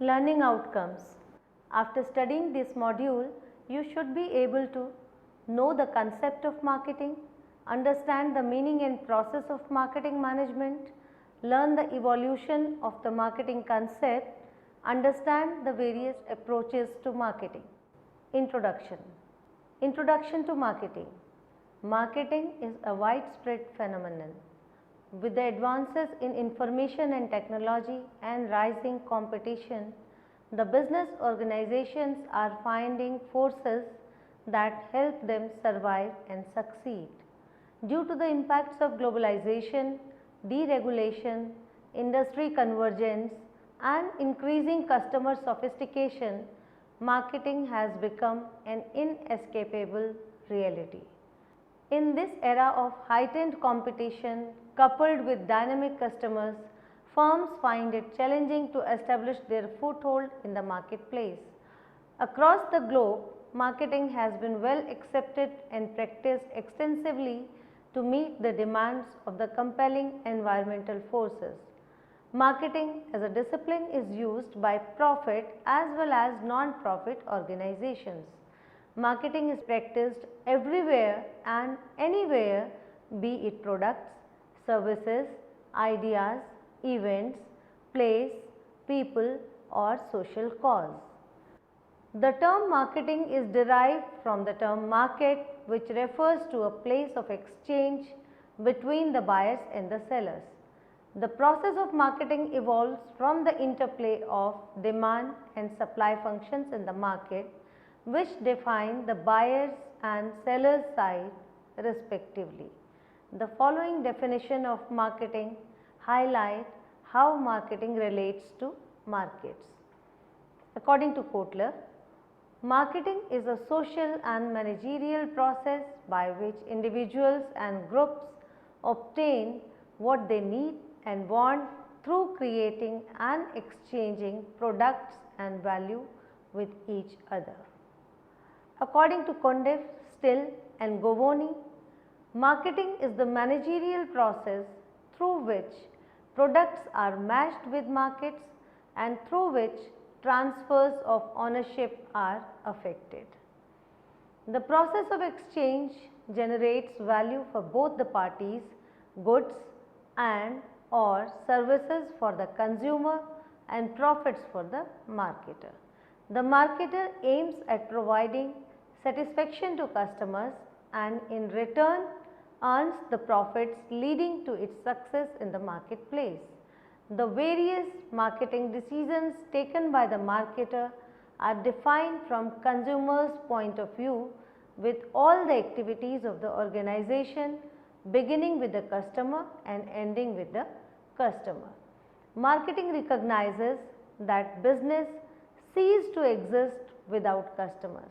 Learning outcomes. After studying this module, you should be able to know the concept of marketing, understand the meaning and process of marketing management, learn the evolution of the marketing concept, understand the various approaches to marketing. Introduction. Introduction to marketing. Marketing is a widespread phenomenon. With the advances in information and technology and rising competition, the business organizations are finding forces that help them survive and succeed. Due to the impacts of globalization, deregulation, industry convergence and increasing customer sophistication, marketing has become an inescapable reality. In this era of heightened competition coupled with dynamic customers, firms find it challenging to establish their foothold in the marketplace. Across the globe, marketing has been well accepted and practiced extensively to meet the demands of the compelling environmental forces. Marketing as a discipline is used by profit as well as non-profit organizations. Marketing is practiced everywhere and anywhere, be it products, services, ideas, events, place, people or social cause. The term marketing is derived from the term market, which refers to a place of exchange between the buyers and the sellers. The process of marketing evolves from the interplay of demand and supply functions in the market, which define the buyers and sellers side respectively. The following definition of marketing highlight how marketing relates to markets. According to Kotler, marketing is a social and managerial process by which individuals and groups obtain what they need and want through creating and exchanging products and value with each other. According to Condev, Still and Govoni, marketing is the managerial process through which products are matched with markets and through which transfers of ownership are affected. The process of exchange generates value for both the parties, goods and or services for the consumer and profits for the marketer. The marketer aims at providing satisfaction to customers and in return earns the profits leading to its success in the marketplace. The various marketing decisions taken by the marketer are defined from consumers' point of view with all the activities of the organization beginning with the customer and ending with the customer. Marketing recognizes that business ceases to exist without customers,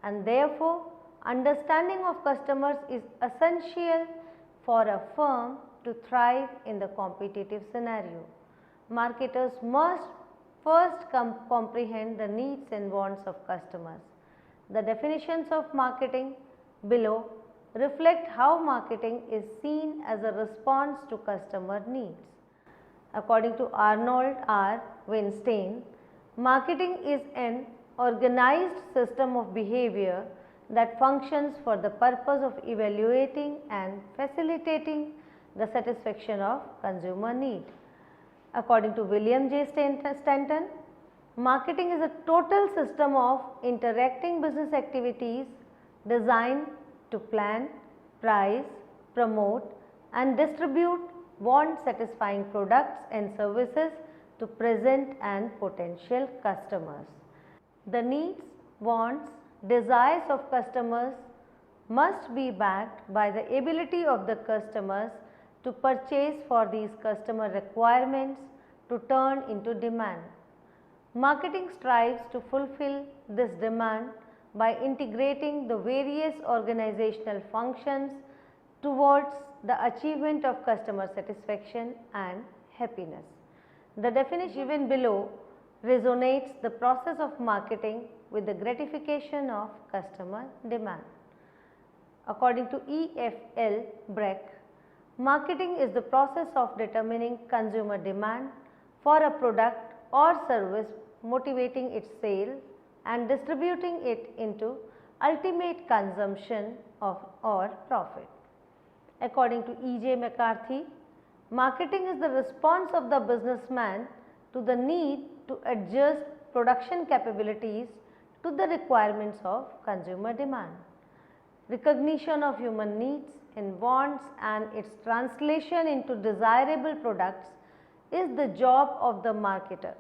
and therefore understanding of customers is essential for a firm to thrive in the competitive scenario. Marketers must first comprehend the needs and wants of customers. The definitions of marketing below reflect how marketing is seen as a response to customer needs. According to Arnold R. Weinstein, marketing is an organized system of behavior that functions for the purpose of evaluating and facilitating the satisfaction of consumer need. According to William J. Stanton, marketing is a total system of interacting business activities designed to plan, price, promote and distribute want satisfying products and services to present and potential customers. The needs, wants, desires of customers must be backed by the ability of the customers to purchase for these customer requirements to turn into demand. Marketing strives to fulfill this demand by integrating the various organizational functions towards the achievement of customer satisfaction and happiness. The definition given below resonates the process of marketing with the gratification of customer demand. According to E.F.L. Breck, marketing is the process of determining consumer demand for a product or service motivating its sale and distributing it into ultimate consumption of or profit. According to E.J. McCarthy, marketing is the response of the businessman to the need to adjust production capabilities to the requirements of consumer demand. Recognition of human needs and wants and its translation into desirable products is the job of the marketer.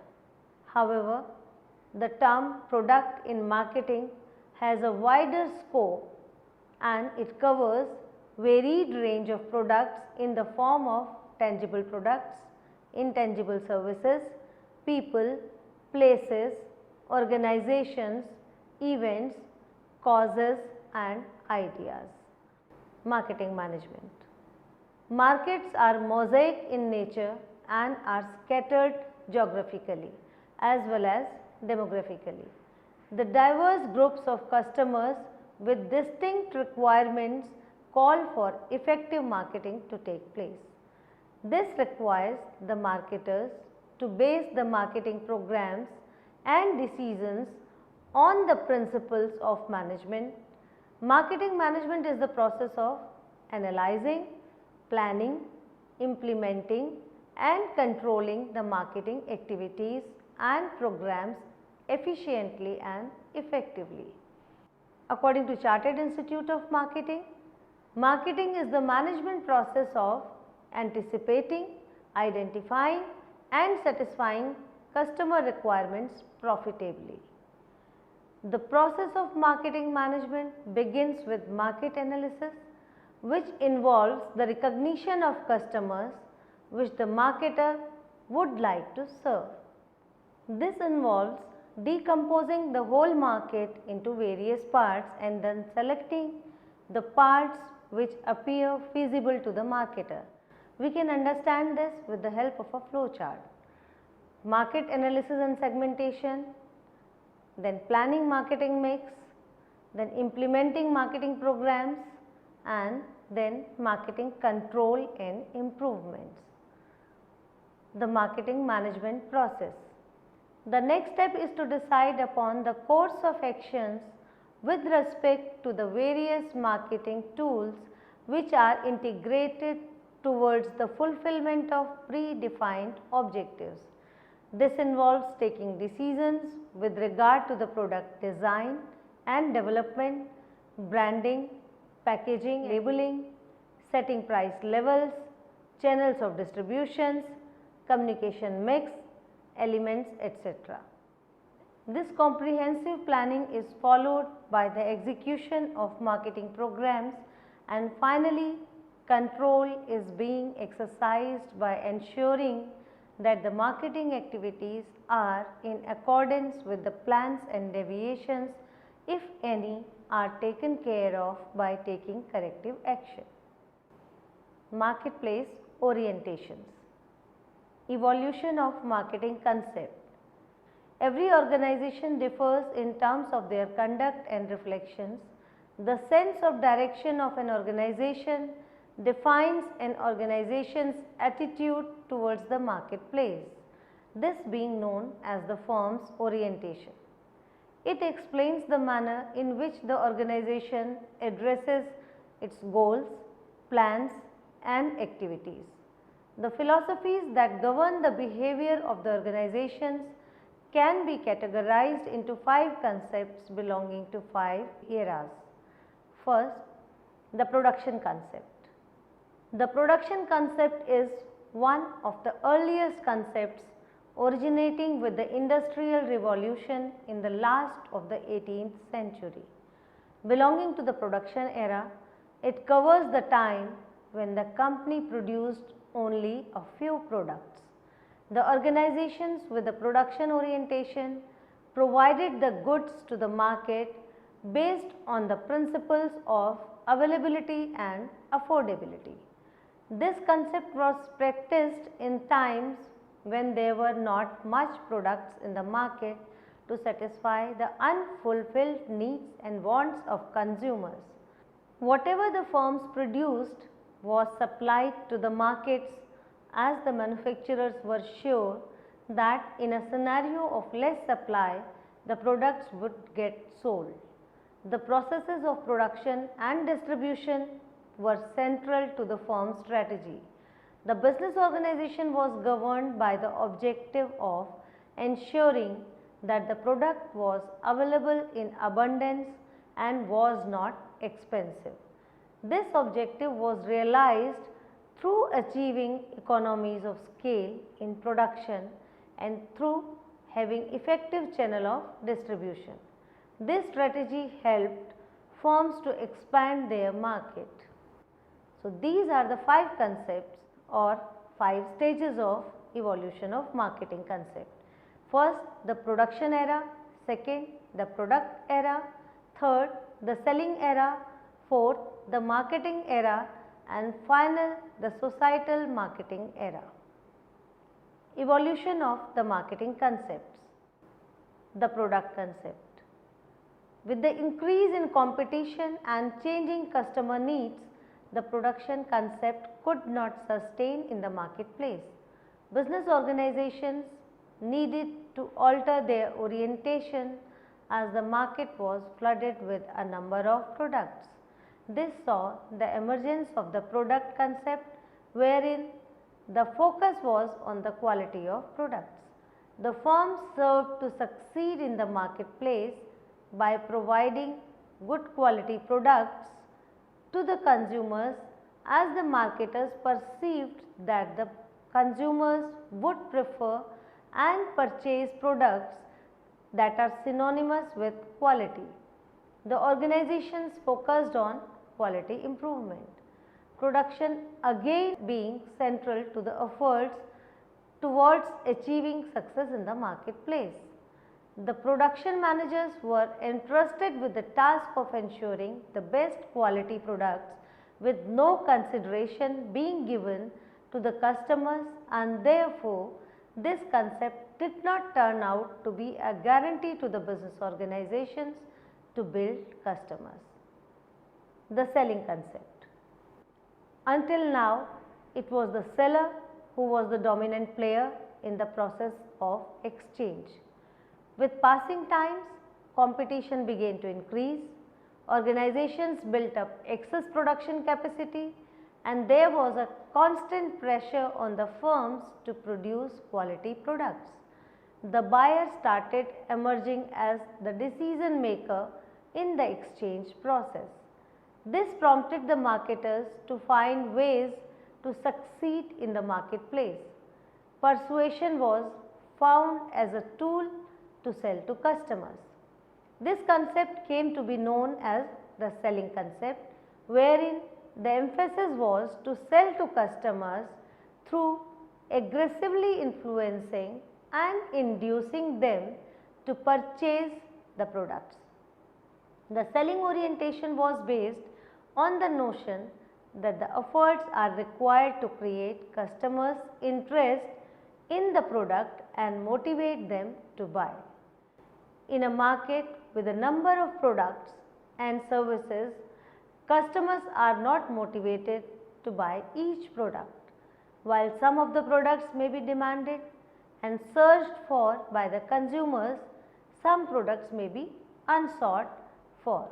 However, the term product in marketing has a wider scope and it covers varied range of products in the form of tangible products, intangible services, people, places, organizations, events, causes and ideas. Marketing management. Markets are mosaic in nature and are scattered geographically as well as demographically. The diverse groups of customers with distinct requirements call for effective marketing to take place. This requires the marketers to base the marketing programs and decisions on the principles of management. Marketing management is the process of analyzing, planning, implementing and controlling the marketing activities and programs efficiently and effectively. According to Chartered Institute of Marketing, marketing is the management process of anticipating, identifying and satisfying customer requirements profitably. The process of marketing management begins with market analysis, which involves the recognition of customers which the marketer would like to serve. This involves decomposing the whole market into various parts and then selecting the parts which appear feasible to the marketer. We can understand this with the help of a flow chart. Market analysis and segmentation, then planning marketing mix, then implementing marketing programs and then marketing control and improvements. The marketing management process. The next step is to decide upon the course of actions with respect to the various marketing tools which are integrated towards the fulfillment of predefined objectives. This involves taking decisions with regard to the product design and development, branding, packaging, labeling, setting price levels, channels of distributions, communication mix, elements, etc. This comprehensive planning is followed by the execution of marketing programs and finally control is being exercised by ensuring that the marketing activities are in accordance with the plans and deviations, if any, are taken care of by taking corrective action. Marketplace orientations. Evolution of marketing concept. Every organization differs in terms of their conduct and reflections. The sense of direction of an organization defines an organization's attitude towards the marketplace, this being known as the firm's orientation. It explains the manner in which the organization addresses its goals, plans and activities. The philosophies that govern the behavior of the organizations can be categorized into 5 concepts belonging to 5 eras. First, the production concept. The production concept is one of the earliest concepts originating with the industrial revolution in the last of the 18th century. Belonging to the production era, it covers the time when the company produced only a few products. The organizations with the production orientation provided the goods to the market based on the principles of availability and affordability. This concept was practiced in times when there were not much products in the market to satisfy the unfulfilled needs and wants of consumers. Whatever the firms produced was supplied to the markets as the manufacturers were sure that in a scenario of less supply, the products would get sold. The processes of production and distribution were central to the firm's strategy. The business organization was governed by the objective of ensuring that the product was available in abundance and was not expensive. This objective was realized through achieving economies of scale in production and through having effective channel of distribution. This strategy helped firms to expand their market. So, these are the 5 concepts or 5 stages of evolution of marketing concept. First, the production era, second, the product era, third, the selling era, fourth, the marketing era, and final, the societal marketing era. Evolution of the marketing concepts. The product concept. With the increase in competition and changing customer needs, the production concept could not sustain in the marketplace. Business organizations needed to alter their orientation as the market was flooded with a number of products. This saw the emergence of the product concept wherein the focus was on the quality of products. The firm served to succeed in the marketplace by providing good quality products to the consumers, as the marketers perceived that the consumers would prefer and purchase products that are synonymous with quality. The organizations focused on quality improvement. Production again being central to the efforts towards achieving success in the marketplace. The production managers were entrusted with the task of ensuring the best quality products with no consideration being given to the customers, and therefore, this concept did not turn out to be a guarantee to the business organizations to build customers. The selling concept. Until now, it was the seller who was the dominant player in the process of exchange. With passing times, competition began to increase, organizations built up excess production capacity, and there was a constant pressure on the firms to produce quality products. The buyer started emerging as the decision maker in the exchange process. This prompted the marketers to find ways to succeed in the marketplace. Persuasion was found as a tool to sell to customers. This concept came to be known as the selling concept, wherein the emphasis was to sell to customers through aggressively influencing and inducing them to purchase the products. The selling orientation was based on the notion that the efforts are required to create customers' interest in the product and motivate them to buy. In a market with a number of products and services, customers are not motivated to buy each product. While some of the products may be demanded and searched for by the consumers, some products may be unsought for.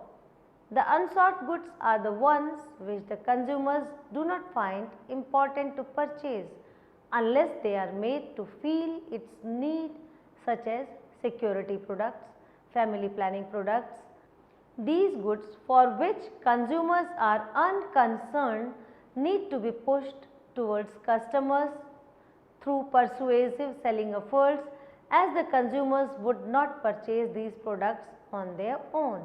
The unsought goods are the ones which the consumers do not find important to purchase unless they are made to feel its need, such as security products, family planning products. These goods for which consumers are unconcerned need to be pushed towards customers through persuasive selling efforts, as the consumers would not purchase these products on their own.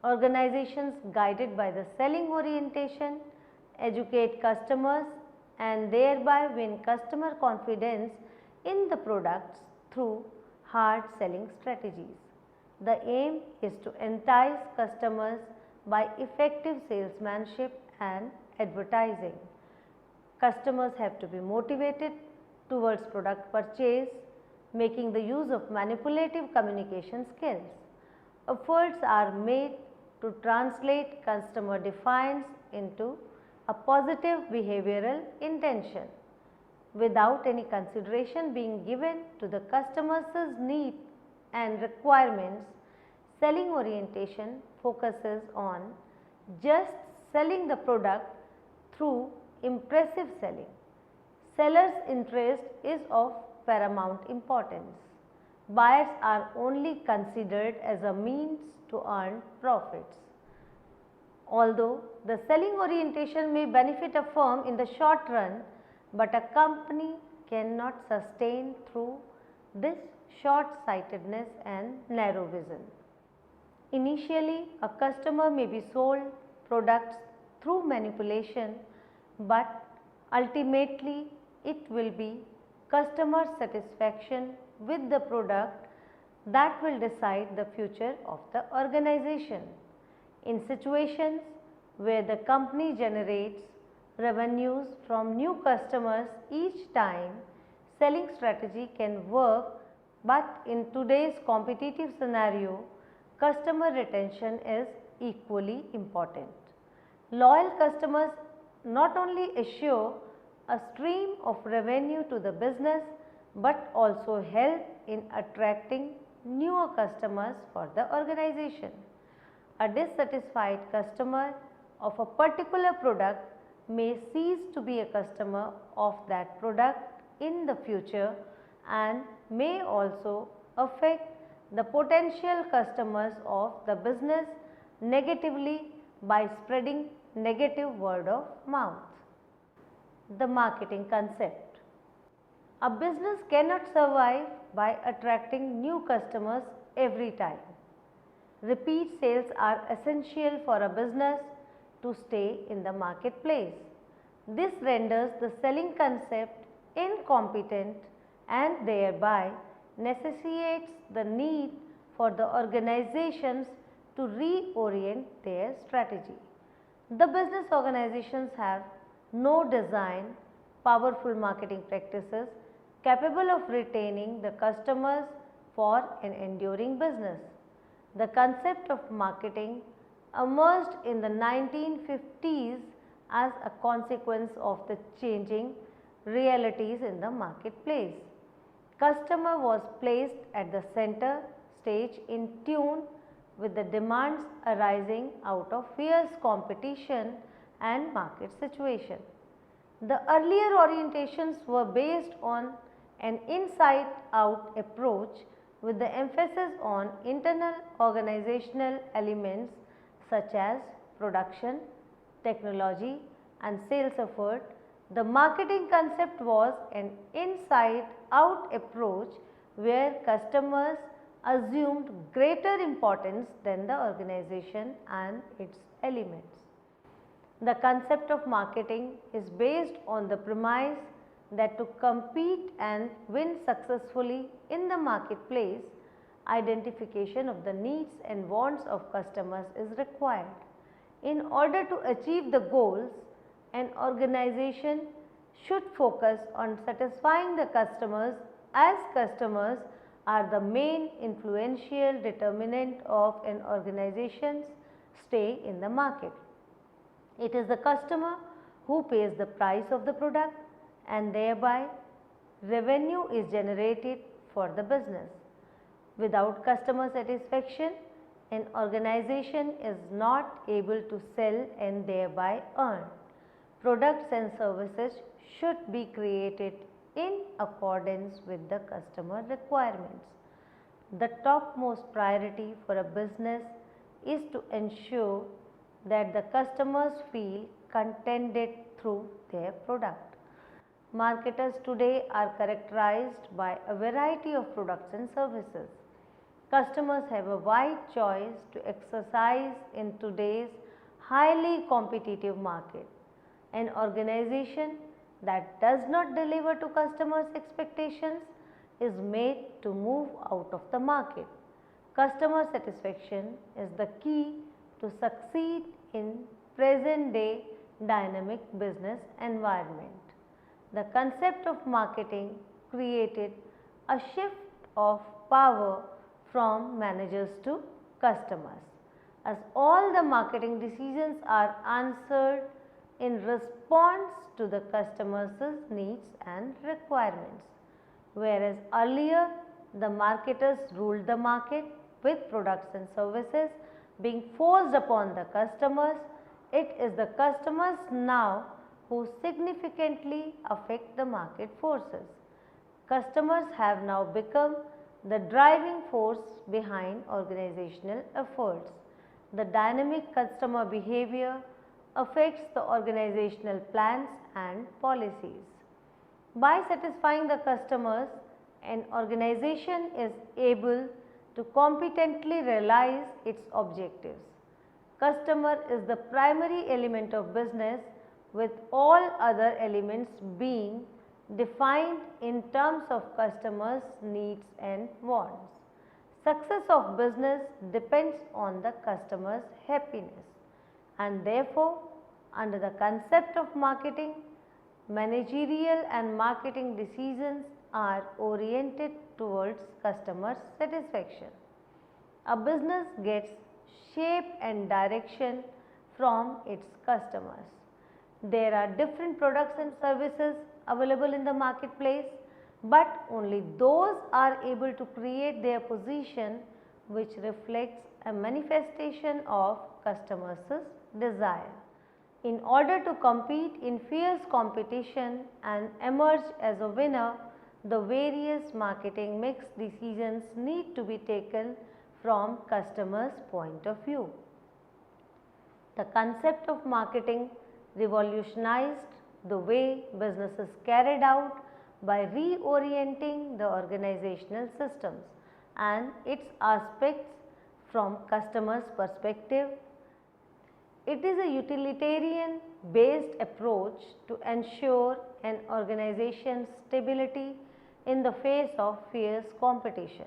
Organizations guided by the selling orientation educate customers and thereby win customer confidence in the products through hard selling strategies. The aim is to entice customers by effective salesmanship and advertising. Customers have to be motivated towards product purchase, making the use of manipulative communication skills. Efforts are made to translate customer defiance into a positive behavioral intention. without any consideration being given to the customer's needs and requirements. Selling orientation focuses on just selling the product through impressive selling. Seller's interest is of paramount importance. Buyers are only considered as a means to earn profits. Although the selling orientation may benefit a firm in the short run, but a company cannot sustain through this short-sightedness and narrow vision. Initially, a customer may be sold products through manipulation, but ultimately it will be customer satisfaction with the product that will decide the future of the organization. In situations where the company generates revenues from new customers each time, selling strategy can work, but in today's competitive scenario, customer retention is equally important. Loyal customers not only assure a stream of revenue to the business, but also help in attracting newer customers for the organization. A dissatisfied customer of a particular product may cease to be a customer of that product in the future and may also affect the potential customers of the business negatively by spreading negative word of mouth. The marketing concept. A business cannot survive by attracting new customers every time. Repeat sales are essential for a business to stay in the marketplace. This renders the selling concept incompetent and thereby necessitates the need for the organizations to reorient their strategy. The business organizations have no design powerful marketing practices capable of retaining the customers for an enduring business. The concept of marketing emerged in the 1950s as a consequence of the changing realities in the marketplace. Customer was placed at the center stage in tune with the demands arising out of fierce competition and market situation. The earlier orientations were based on an inside out approach with the emphasis on internal organizational elements such as production, technology and sales effort. The marketing concept was an inside out approach where customers assumed greater importance than the organization and its elements. The concept of marketing is based on the premise that to compete and win successfully in the marketplace, identification of the needs and wants of customers is required. In order to achieve the goals, an organization should focus on satisfying the customers, as customers are the main influential determinant of an organization's stay in the market. It is the customer who pays the price of the product and thereby revenue is generated for the business. Without customer satisfaction, an organization is not able to sell and thereby earn. Products and services should be created in accordance with the customer requirements. The topmost priority for a business is to ensure that the customers feel contented through their product. Marketers today are characterized by a variety of products and services. Customers have a wide choice to exercise in today's highly competitive market. An organization that does not deliver to customers' expectations is made to move out of the market. Customer satisfaction is the key to succeed in present day dynamic business environment. The concept of marketing created a shift of power from managers to customers. As all the marketing decisions are answered in responds to the customer's needs and requirements. Whereas earlier the marketers ruled the market with products and services being forced upon the customers, it is the customers now who significantly affect the market forces. Customers have now become the driving force behind organizational efforts. The dynamic customer behavior affects the organizational plans and policies. By satisfying the customers, an organization is able to competently realize its objectives. Customer is the primary element of business, with all other elements being defined in terms of customers' needs and wants. Success of business depends on the customer's happiness, and therefore, under the concept of marketing, managerial and marketing decisions are oriented towards customer satisfaction. A business gets shape and direction from its customers. There are different products and services available in the marketplace, but only those are able to create their position which reflects a manifestation of customers' desire. In order to compete in fierce competition and emerge as a winner, the various marketing mix decisions need to be taken from customers' point of view. The concept of marketing revolutionized the way business is carried out by reorienting the organizational systems and its aspects from customers' perspective. It is a utilitarian based approach to ensure an organization's stability in the face of fierce competition.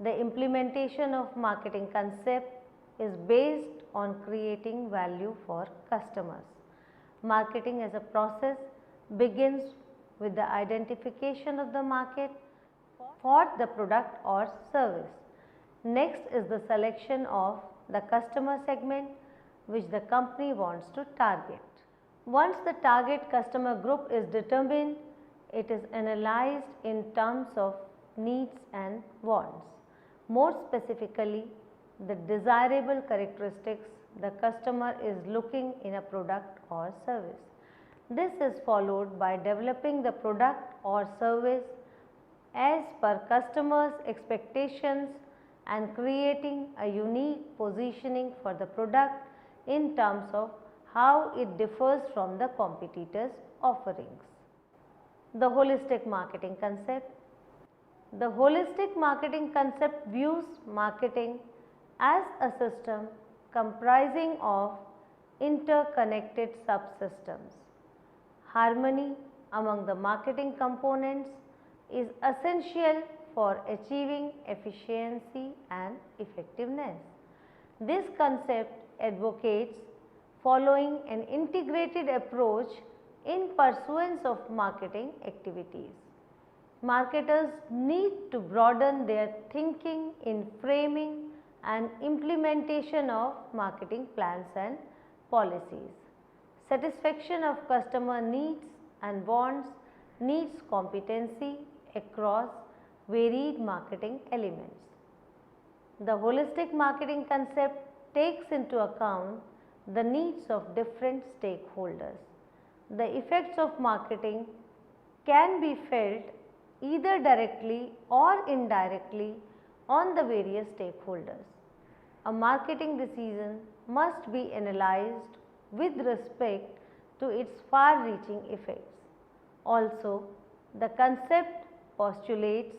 The implementation of marketing concept is based on creating value for customers. Marketing as a process begins with the identification of the market for the product or service. Next is the selection of the customer segment which the company wants to target. Once the target customer group is determined, it is analyzed in terms of needs and wants. More specifically, the desirable characteristics the customer is looking in a product or service. This is followed by developing the product or service as per customers' expectations and creating a unique positioning for the product in terms of how it differs from the competitors' offerings. The holistic marketing concept. The holistic marketing concept views marketing as a system comprising of interconnected subsystems. Harmony among the marketing components is essential for achieving efficiency and effectiveness. This concept advocates following an integrated approach in pursuance of marketing activities. Marketers need to broaden their thinking in framing and implementation of marketing plans and policies. Satisfaction of customer needs and wants needs competency across varied marketing elements. The holistic marketing concept takes into account the needs of different stakeholders. The effects of marketing can be felt either directly or indirectly on the various stakeholders. A marketing decision must be analyzed with respect to its far-reaching effects. Also, the concept postulates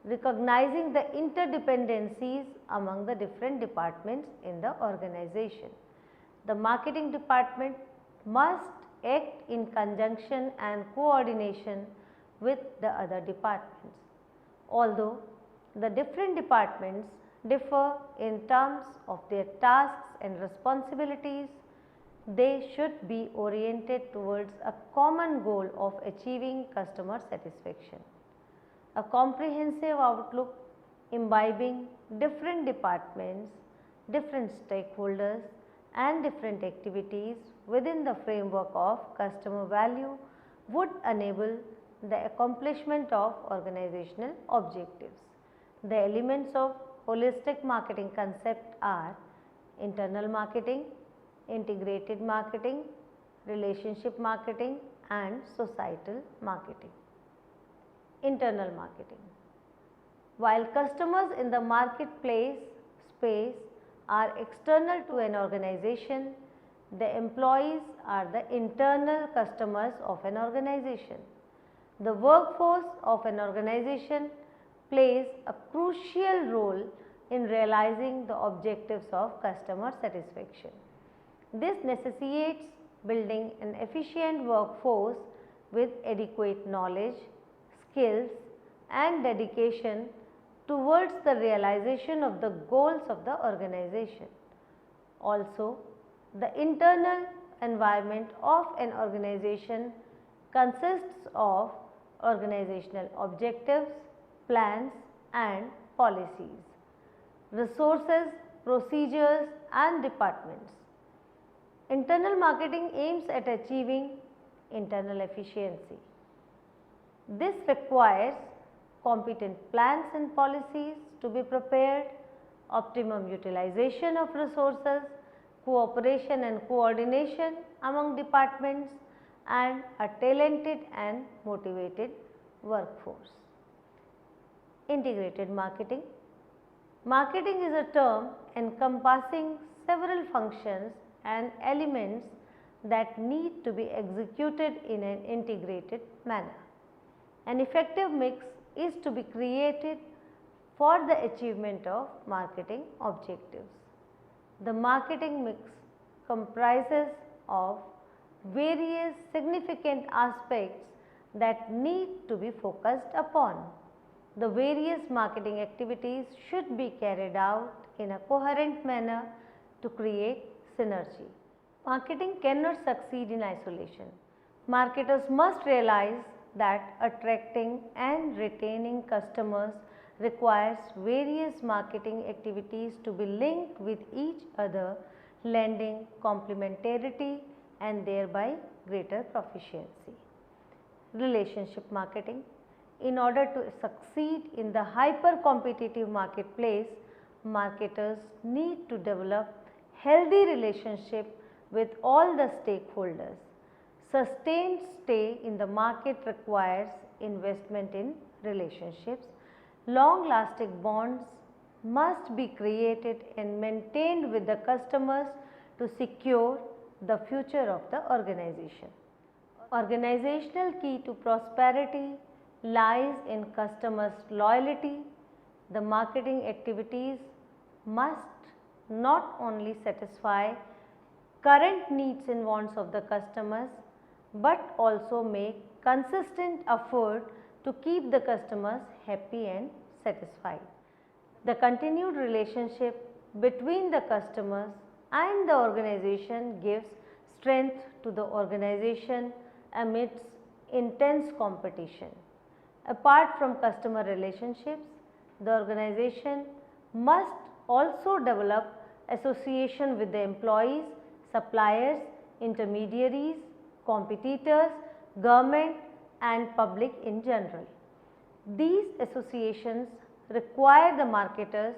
recognizing the interdependencies among the different departments in the organization. The marketing department must act in conjunction and coordination with the other departments. Although the different departments differ in terms of their tasks and responsibilities, they should be oriented towards a common goal of achieving customer satisfaction. A comprehensive outlook imbibing different departments, different stakeholders and different activities within the framework of customer value would enable the accomplishment of organizational objectives. The elements of holistic marketing concept are internal marketing, integrated marketing, relationship marketing and societal marketing. Internal marketing. While customers in the marketplace space are external to an organization, the employees are the internal customers of an organization. The workforce of an organization plays a crucial role in realizing the objectives of customer satisfaction. This necessitates building an efficient workforce with adequate knowledge, skills and dedication towards the realization of the goals of the organization. Also, the internal environment of an organization consists of organizational objectives, plans and policies, resources, procedures and departments. Internal marketing aims at achieving internal efficiency. This requires competent plans and policies to be prepared, optimum utilization of resources, cooperation and coordination among departments and a talented and motivated workforce. Integrated marketing. Marketing is a term encompassing several functions and elements that need to be executed in an integrated manner. An effective mix is to be created for the achievement of marketing objectives. The marketing mix comprises of various significant aspects that need to be focused upon. The various marketing activities should be carried out in a coherent manner to create synergy. Marketing cannot succeed in isolation. Marketers must realize that attracting and retaining customers requires various marketing activities to be linked with each other, lending complementarity and thereby greater proficiency. Relationship marketing. In order to succeed in the hyper competitive marketplace, marketers need to develop healthy relationship with all the stakeholders. Sustained stay in the market requires investment in relationships. Long lasting bonds must be created and maintained with the customers to secure the future of the organization. Organizational key to prosperity lies in customers' loyalty. The marketing activities must not only satisfy current needs and wants of the customers, but also make consistent effort to keep the customers happy and satisfied. The continued relationship between the customers and the organization gives strength to the organization amidst intense competition. Apart from customer relationships, the organization must also develop association with the employees, suppliers, intermediaries, competitors, government and public in general. These associations require the marketers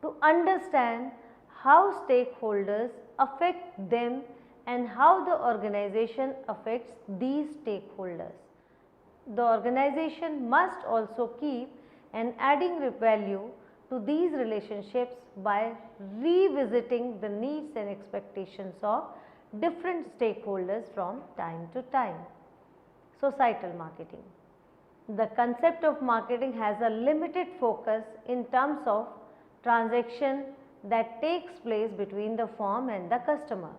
to understand how stakeholders affect them and how the organization affects these stakeholders. The organization must also keep and adding value to these relationships by revisiting the needs and expectations of different stakeholders from time to time. Societal marketing. The concept of marketing has a limited focus in terms of transaction that takes place between the firm and the customer.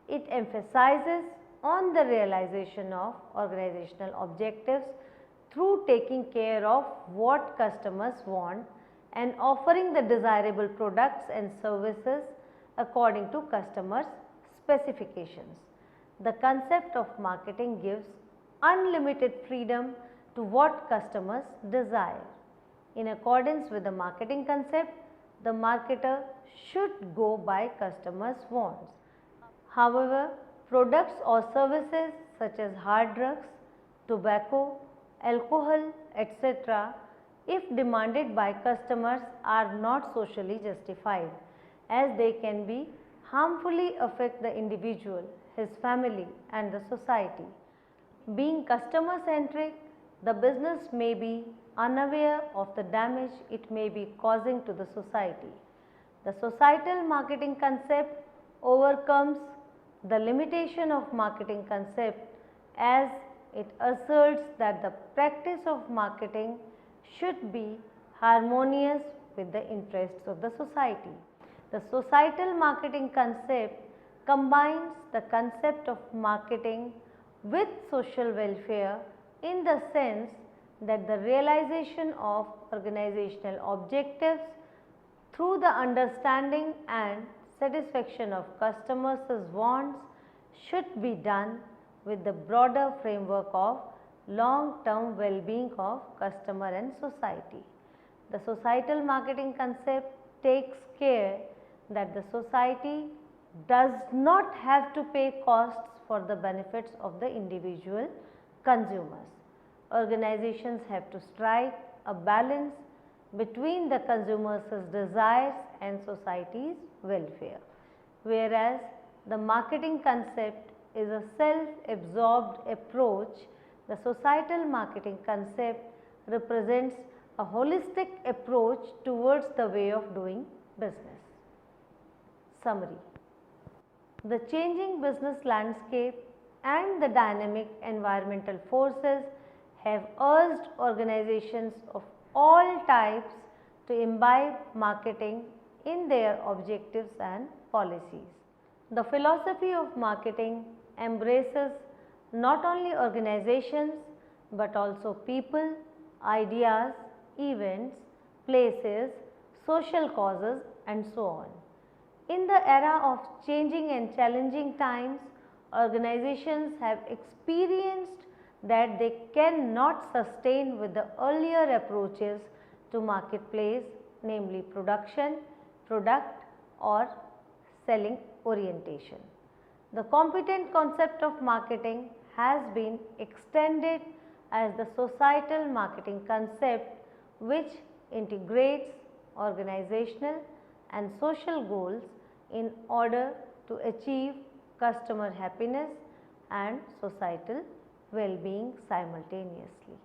It emphasizes on the realization of organizational objectives through taking care of what customers want and offering the desirable products and services according to customers' specifications. The concept of marketing gives unlimited freedom to what customers desire. In accordance with the marketing concept, the marketer should go by customers' wants. However, products or services such as hard drugs, tobacco, alcohol, etc., if demanded by customers are not socially justified, as they can be harmfully affect the individual, his family and the society. Being customer centric, the business may be unaware of the damage it may be causing to the society. The societal marketing concept overcomes the limitation of marketing concept as it asserts that the practice of marketing should be harmonious with the interests of the society. The societal marketing concept combines the concept of marketing with social welfare in the sense that the realization of organizational objectives through the understanding and satisfaction of customers' wants should be done with the broader framework of long-term well-being of customer and society. The societal marketing concept takes care that the society does not have to pay costs for the benefits of the individual consumers. Organizations have to strike a balance between the consumers' desires and society's welfare, whereas the marketing concept is a self-absorbed approach. The societal marketing concept represents a holistic approach towards the way of doing business. Summary: the changing business landscape and the dynamic environmental forces have urged organizations of all types to imbibe marketing in their objectives and policies. The philosophy of marketing embraces not only organizations but also people, ideas, events, places, social causes and so on. In the era of changing and challenging times, organizations have experienced that they cannot sustain with the earlier approaches to marketplace, namely production, product or selling orientation. The competent concept of marketing has been extended as the societal marketing concept, which integrates organizational and social goals in order to achieve customer happiness and societal well-being simultaneously.